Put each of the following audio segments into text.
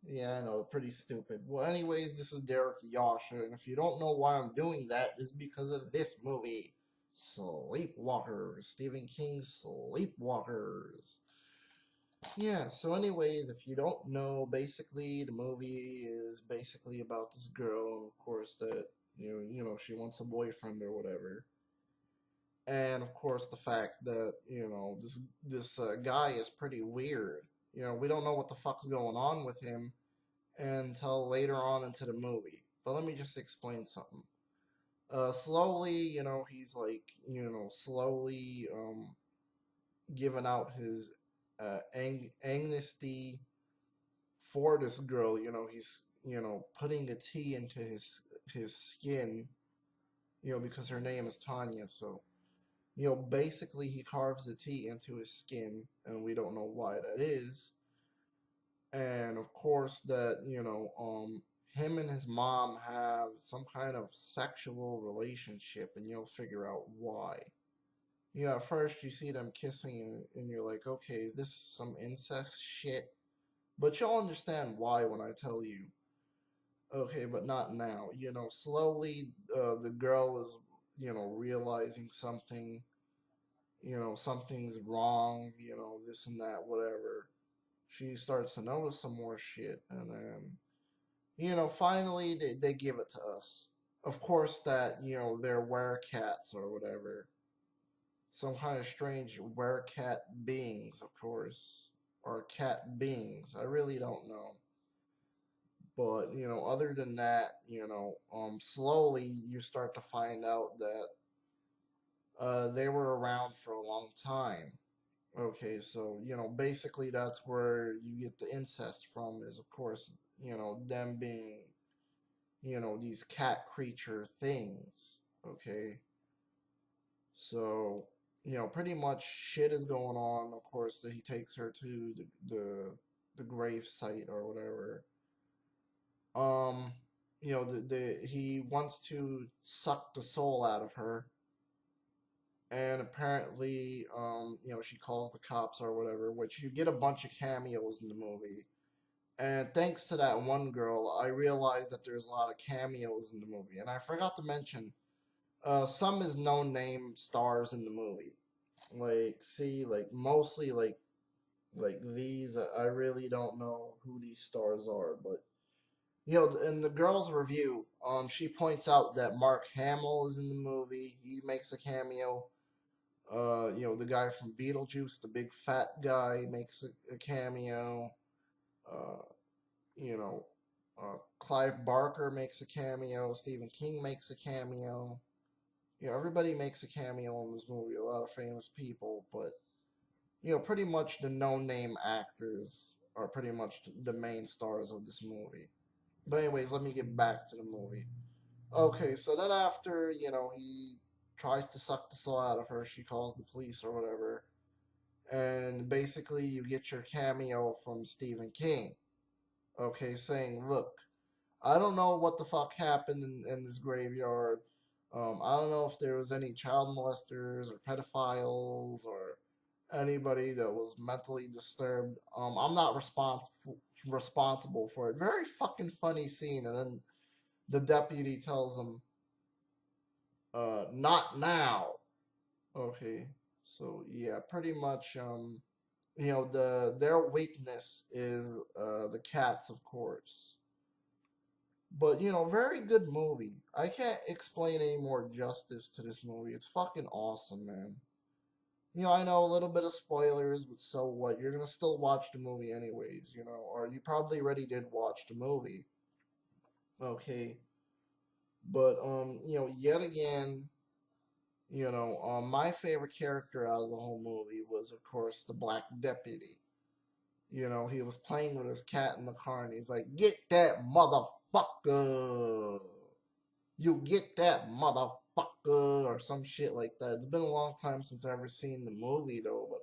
Yeah, I know, pretty stupid. Well, anyways, this is Derrick Yasha, and if you don't know why I'm doing that, it's because of this movie, Sleepwalkers, Stephen King's Sleepwalkers. Yeah, so anyways, if you don't know, basically the movie is basically about this girl, of course, that she wants a boyfriend or whatever. And of course the fact that, this guy is pretty weird. We don't know what the fuck's going on with him until later on into the movie. But let me just explain something. Slowly, he's like, slowly giving out his amnesty for this girl. He's putting a tea into his skin. Because her name is Tanya. So basically he carves the tea into his skin, and we don't know why that is. And of course that him and his mom have some kind of sexual relationship, and you'll figure out why. At first you see them kissing, and you're like, okay, is this some incest shit? But you'll understand why when I tell you. Okay, but not now. Slowly, the girl is, realizing something. Something's wrong. This and that, whatever. She starts to notice some more shit, and then, finally they give it to us. Of course, that they're werecats or whatever, some kind of strange werecat beings, of course, or cat beings. I really don't know. But, other than that, slowly you start to find out that they were around for a long time. Okay, so, basically that's where you get the incest from, is, of course, them being, these cat creature things. Okay, so, pretty much shit is going on. Of course, that he takes her to the grave site or whatever. Um, he wants to suck the soul out of her, and apparently, she calls the cops or whatever, which you get a bunch of cameos in the movie. And thanks to that one girl, I realized that there's a lot of cameos in the movie. And I forgot to mention, some is no name stars in the movie. Like, see, like mostly like these, I really don't know who these stars are, but in the girl's review, she points out that Mark Hamill is in the movie. He makes a cameo. The guy from Beetlejuice, the big fat guy, makes a cameo. Uh, you know, Clive Barker makes a cameo. Stephen King makes a cameo. Everybody makes a cameo in this movie. A lot of famous people, but pretty much the no-name actors are pretty much the main stars of this movie. But anyways, let me get back to the movie. Okay, so then after he tries to suck the soul out of her, she calls the police or whatever, and basically you get your cameo from Stephen King. Okay, saying, look, I don't know what the fuck happened in this graveyard. I don't know if there was any child molesters or pedophiles or anybody that was mentally disturbed. I'm not responsible for it. Very fucking funny scene, and then the deputy tells him, not now. Okay, so yeah, pretty much, their weakness is the cats, of course. But, very good movie. I can't explain any more justice to this movie. It's fucking awesome, man. I know a little bit of spoilers, but so what? You're gonna still watch the movie anyways, or you probably already did watch the movie. Okay. But, yet again, my favorite character out of the whole movie was, of course, the black deputy. He was playing with his cat in the car, and he's like, "Get that motherfucker! You get that motherfucker," or some shit like that. It's been a long time since I've ever seen the movie, though.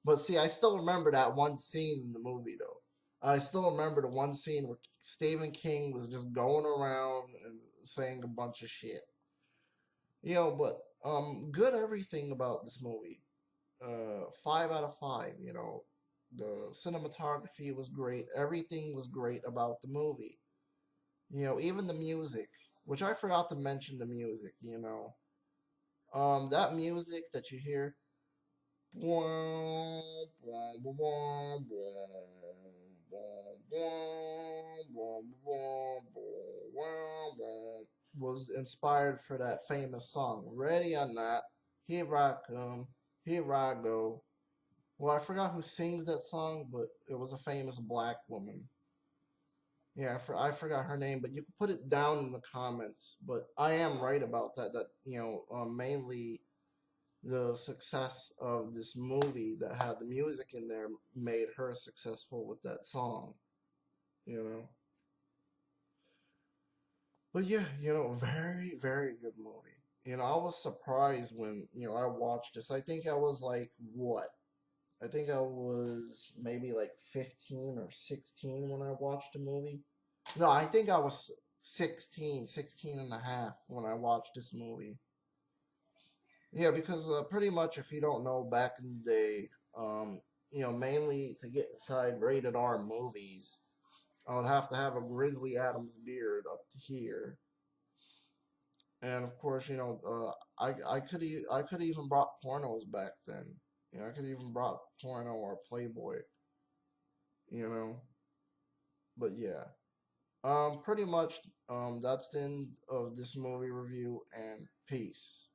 But see, I still remember that one scene in the movie, though. I still remember the one scene where Stephen King was just going around and saying a bunch of shit. But good everything about this movie. 5 out of 5. The cinematography was great. Everything was great about the movie. Even the music, which I forgot to mention the music. That music that you hear was inspired for that famous song. Ready or not, here I come, here I go. Well, I forgot who sings that song, but it was a famous black woman. Yeah, I forgot her name, but you can put it down in the comments. But I am right about that. That mainly the success of this movie that had the music in there made her successful with that song. You know, but yeah, very very good movie. I was surprised when I watched this. I think I was like what? I think I was maybe like 15 or 16 when I watched the movie. No, I think I was 16 and a half when I watched this movie. Yeah, because pretty much if you don't know, back in the day, mainly to get inside rated R movies, I would have to have a Grizzly Adams beard up to here. And of course, I could even brought pornos back then. I could even brought porno or Playboy, you know. But yeah. Pretty much, that's the end of this movie review, and peace.